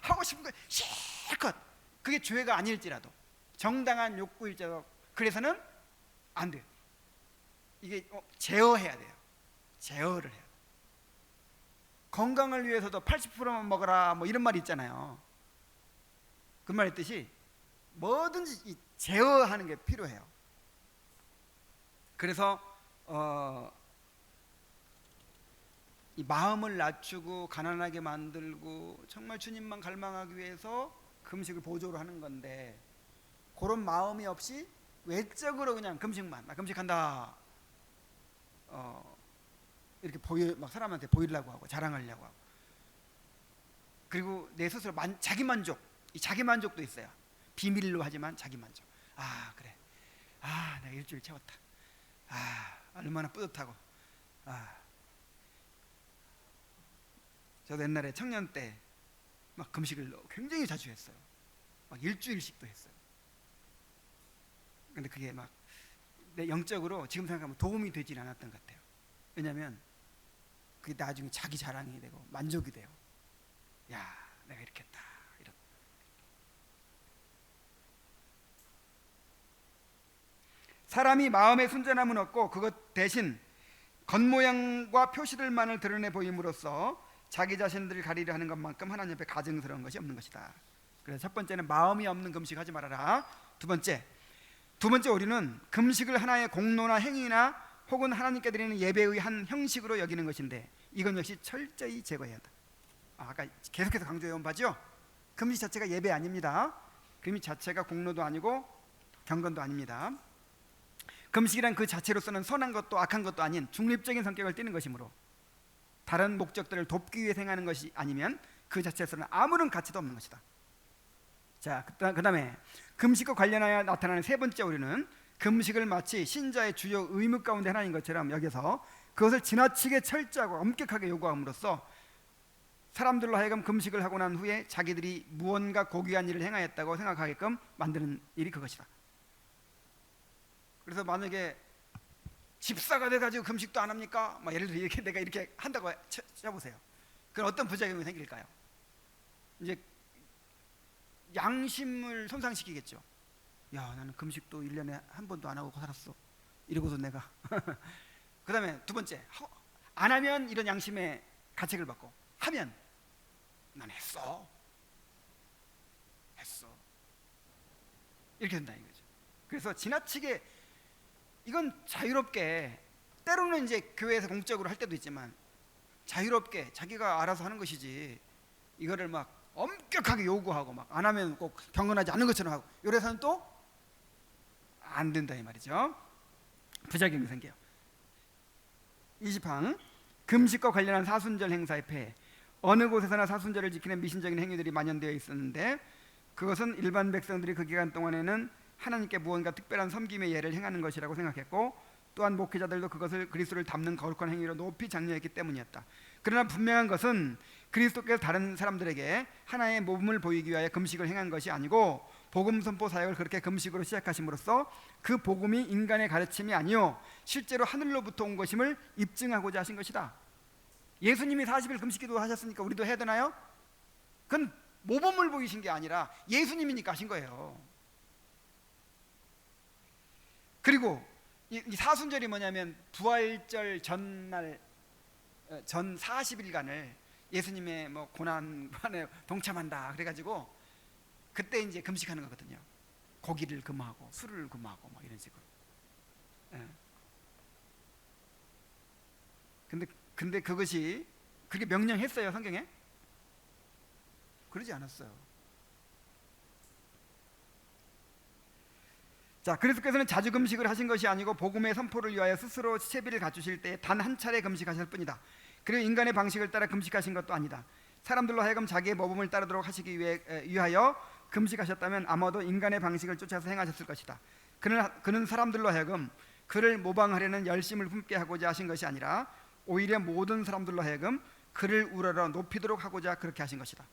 하고 싶은 거 실컷, 그게 죄가 아닐지라도, 정당한 욕구일지라도 그래서는 안 돼요. 이게 제어해야 돼요. 제어를 해요. 건강을 위해서도 80%만 먹어라 뭐 이런 말이 있잖아요. 그 말 있듯이 뭐든지 제어하는 게 필요해요. 그래서 이 마음을 낮추고 가난하게 만들고 정말 주님만 갈망하기 위해서 금식을 보조로 하는 건데, 그런 마음이 없이 외적으로 그냥 금식만, 나 금식한다, 이렇게 막 사람한테 보이려고 하고 자랑하려고 하고, 그리고 내 스스로 자기 만족, 이 자기 만족도 있어요. 비밀로 하지만 자기 만족. 아 그래, 아 내가 일주일 채웠다, 아 얼마나 뿌듯하고. 저도 옛날에 청년 때 막 금식을 굉장히 자주 했어요. 막 일주일씩도 했어요. 근데 그게 막 내 영적으로 지금 생각하면 도움이 되질 않았던 것 같아요. 왜냐하면 그게 나중에 자기 자랑이 되고 만족이 돼요. 야 내가 이렇게 했다, 이런. 사람이 마음의 순전함은 없고 그것 대신 겉모양과 표시들만을 드러내 보임으로써 자기 자신들을 가리려 하는 것만큼 하나님 앞에 가증스러운 것이 없는 것이다. 그래서 첫 번째는 마음이 없는 금식하지 말아라. 두 번째 우리는 금식을 하나의 공로나 행위나 혹은 하나님께 드리는 예배의 한 형식으로 여기는 것인데, 이건 역시 철저히 제거해야 한다. 아까 계속해서 강조해온 바죠. 금식 자체가 예배 아닙니다. 금식 자체가 공로도 아니고 경건도 아닙니다. 금식이란 그 자체로서는 선한 것도 악한 것도 아닌 중립적인 성격을 띠는 것이므로 다른 목적들을 돕기 위해 행하는 것이 아니면 그 자체에서는 아무런 가치도 없는 것이다. 자, 그 다음에 금식과 관련하여 나타나는 세 번째 오류는, 금식을 마치 신자의 주요 의무 가운데 하나인 것처럼 여겨서 그것을 지나치게 철저하고 엄격하게 요구함으로써 사람들로 하여금 금식을 하고 난 후에 자기들이 무언가 고귀한 일을 행하였다고 생각하게끔 만드는 일이 그것이다. 그래서 만약에 집사가 돼가지고 금식도 안 합니까? 막 예를 들어 이렇게 내가 이렇게 한다고 쳐보세요. 그럼 어떤 부작용이 생길까요? 이제 양심을 손상시키겠죠. 야 나는 금식도 1년에 한 번도 안 하고 살았어, 이러고서 내가 그 다음에 두 번째, 안 하면 이런 양심의 가책을 받고, 하면 난 했어 이렇게 된다 이거죠. 그래서 지나치게, 이건 자유롭게, 때로는 이제 교회에서 공적으로 할 때도 있지만 자유롭게 자기가 알아서 하는 것이지, 이거를 막 엄격하게 요구하고 막 안 하면 꼭 경건하지 않은 것처럼 하고 이래서는 또 안 된다 이 말이죠. 부작용이 생겨요. 20항 금식과 관련한 사순절 행사의 폐해. 어느 곳에서나 사순절을 지키는 미신적인 행위들이 만연되어 있었는데, 그것은 일반 백성들이 그 기간 동안에는 하나님께 무언가 특별한 섬김의 예를 행하는 것이라고 생각했고, 또한 목회자들도 그것을 그리스도를 닮는 거룩한 행위로 높이 장려했기 때문이었다. 그러나 분명한 것은 그리스도께서 다른 사람들에게 하나의 모범을 보이기 위하여 금식을 행한 것이 아니고, 복음 선포 사역을 그렇게 금식으로 시작하심으로써 그 복음이 인간의 가르침이 아니요 실제로 하늘로부터 온 것임을 입증하고자 하신 것이다. 예수님이 40일 금식기도 하셨으니까 우리도 해야 되나요? 그건 모범을 보이신 게 아니라 예수님이니까 하신 거예요. 그리고 이 사순절이 뭐냐면 부활절 전날 전 40일간을 예수님의 뭐 고난에 동참한다 그래가지고 그때 이제 금식하는 거거든요. 고기를 금하고 술을 금하고 뭐 이런 식으로. 근데 그것이 그렇게 명령했어요 성경에? 그러지 않았어요. 자, 그리스도께서는 자주 금식을 하신 것이 아니고 복음의 선포를 위하여 스스로 채비를 갖추실 때 단 한 차례 금식하실 뿐이다. 그리고 인간의 방식을 따라 금식하신 것도 아니다. 사람들로 하여금 자기의 모범을 따르도록 하시기 위하여 금식하셨다면 아마도 인간의 방식을 쫓아서 행하셨을 것이다. 그는 사람들로 하여금 그를 모방하려는 열심을 품게 하고자 하신 것이 아니라 오히려 모든 사람들로 하여금 그를 우러러 높이도록 하고자 그렇게 하신 것이다.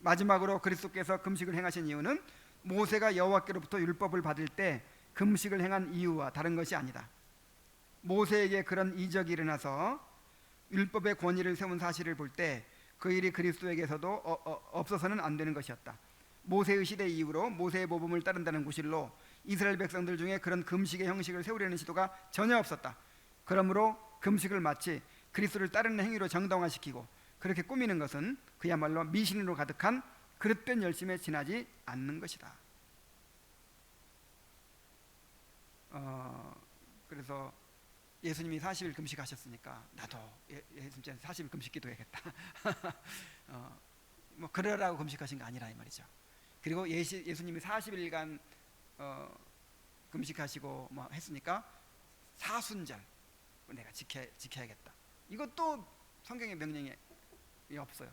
마지막으로 그리스도께서 금식을 행하신 이유는 모세가 여호와께로부터 율법을 받을 때 금식을 행한 이유와 다른 것이 아니다. 모세에게 그런 이적이 일어나서 율법의 권위를 세운 사실을 볼 때 그 일이 그리스도에게서도 없어서는 안 되는 것이었다. 모세의 시대 이후로 모세의 모범을 따른다는 구실로 이스라엘 백성들 중에 그런 금식의 형식을 세우려는 시도가 전혀 없었다. 그러므로 금식을 마치 그리스도를 따르는 행위로 정당화시키고 그렇게 꾸미는 것은 그야말로 미신으로 가득한 그릇된 열심에 지나지 않는 것이다. 그래서 예수님이 40일 금식하셨으니까 나도 예수님처럼 40일 금식 기도해야겠다. 뭐 그러라고 금식하신 거 아니라 이 말이죠. 그리고 예수님이 40일간 금식하시고 뭐 했으니까 사순절 내가 지켜야겠다. 이것도 성경의 명령이 없어요.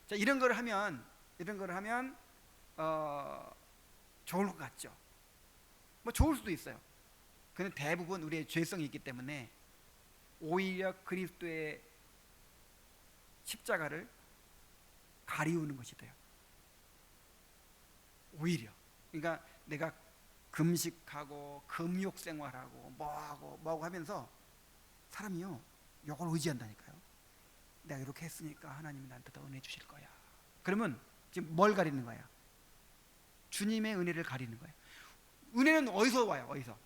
자, 이런 걸 하면 좋을 것 같죠. 뭐 좋을 수도 있어요. 근데 대부분 우리의 죄성이 있기 때문에 오히려 그리스도의 십자가를 가리우는 것이 돼요. 오히려. 그러니까 내가 금식하고 금욕 생활하고 뭐하고 하면서 사람이요 이걸 의지한다니까요. 내가 이렇게 했으니까 하나님이 나한테 더 은혜 주실 거야. 그러면 지금 뭘 가리는 거야? 주님의 은혜를 가리는 거예요. 은혜는 어디서 와요? 어디서?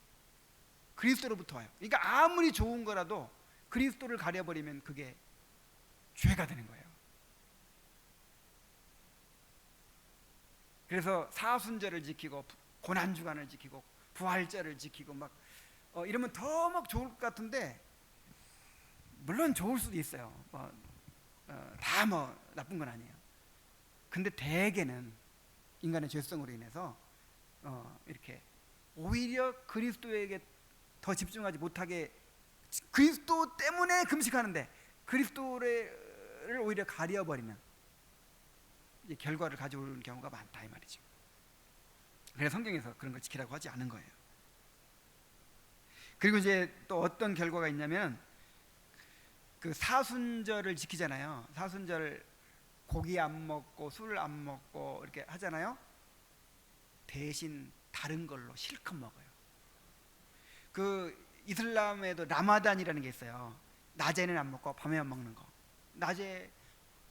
그리스도로부터 와요. 그러니까 아무리 좋은 거라도 그리스도를 가려버리면 그게 죄가 되는 거예요. 그래서 사순절을 지키고 고난주간을 지키고 부활절을 지키고 막 이러면 더 막 좋을 것 같은데, 물론 좋을 수도 있어요. 다 뭐 나쁜 건 아니에요. 근데 대개는 인간의 죄성으로 인해서 이렇게 오히려 그리스도에게 더 집중하지 못하게, 그리스도 때문에 금식하는데 그리스도를 오히려 가려버리는 결과를 가져오는 경우가 많다 이 말이죠. 그래서 성경에서 그런 걸 지키라고 하지 않은 거예요. 그리고 이제 또 어떤 결과가 있냐면, 그 사순절을 지키잖아요. 사순절 고기 안 먹고 술 안 먹고 이렇게 하잖아요. 대신 다른 걸로 실컷 먹어요. 그 이슬람에도 라마단이라는 게 있어요. 낮에는 안 먹고 밤에만 먹는 거. 낮에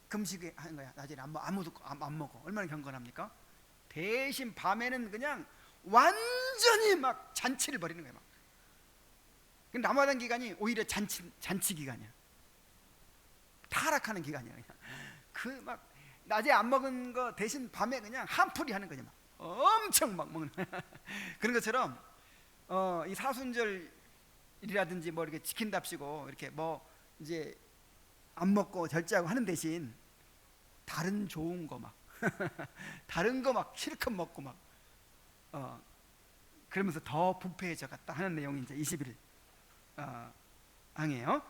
금식하는 거야. 낮에는 아무도 안 먹어. 얼마나 경건합니까? 대신 밤에는 그냥 완전히 막 잔치를 벌이는 거예요. 막. 라마단 기간이 오히려 잔치 기간이야. 타락하는 기간이야. 그 막 낮에 안 먹은 거 대신 밤에 그냥 한풀이 하는 거지. 막 엄청 막 먹는 그런 것처럼 이 사순절이라든지 뭐 이렇게 지킨답시고 이렇게 뭐 이제 안 먹고 절제하고 하는 대신 다른 좋은 거 막 다른 거 막 실컷 먹고 막 그러면서 더 부패해져 갔다 하는 내용이 이제 21 항이에요.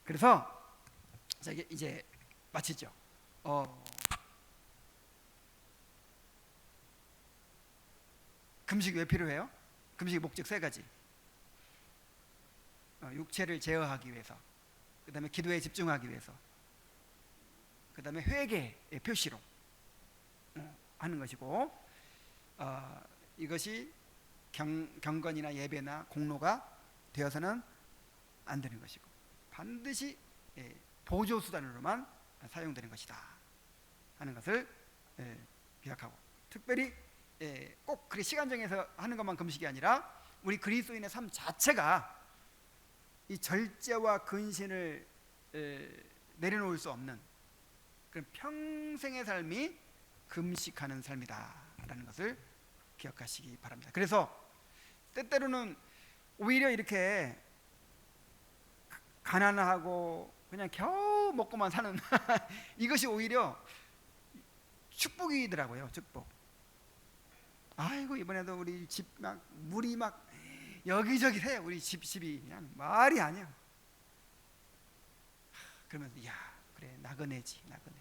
그래서 이제 마치죠. 금식이 왜 필요해요? 금식의 목적 세 가지. 육체를 제어하기 위해서, 그 다음에 기도에 집중하기 위해서, 그 다음에 회개의 표시로 하는 것이고, 이것이 경건이나 예배나 공로가 되어서는 안 되는 것이고, 반드시 보조수단으로만 사용되는 것이다 하는 것을 기억하고, 특별히 꼭 그래 시간 정해서 하는 것만 금식이 아니라 우리 그리스도인의 삶 자체가 이 절제와 근신을 내려놓을 수 없는 그런 평생의 삶이 금식하는 삶이다라는 것을 기억하시기 바랍니다. 그래서 때때로는 오히려 이렇게 가난하고 그냥 겨우 먹고만 사는 이것이 오히려 축복이더라고요. 축복. 아이고 이번에도 우리 집 막 물이 막 여기저기 해. 우리 집이 그냥 말이 아니야. 그러면서 야 그래 나그네지 나그네.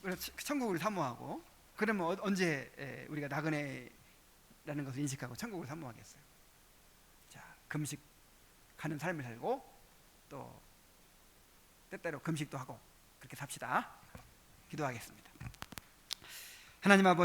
그래서 천국을 사모하고, 그러면 언제 우리가 나그네라는 것을 인식하고 천국을 사모하겠어요? 금식하는 삶을 살고 또 때때로 금식도 하고 그렇게 삽시다. 기도하겠습니다. 하나님 아버지,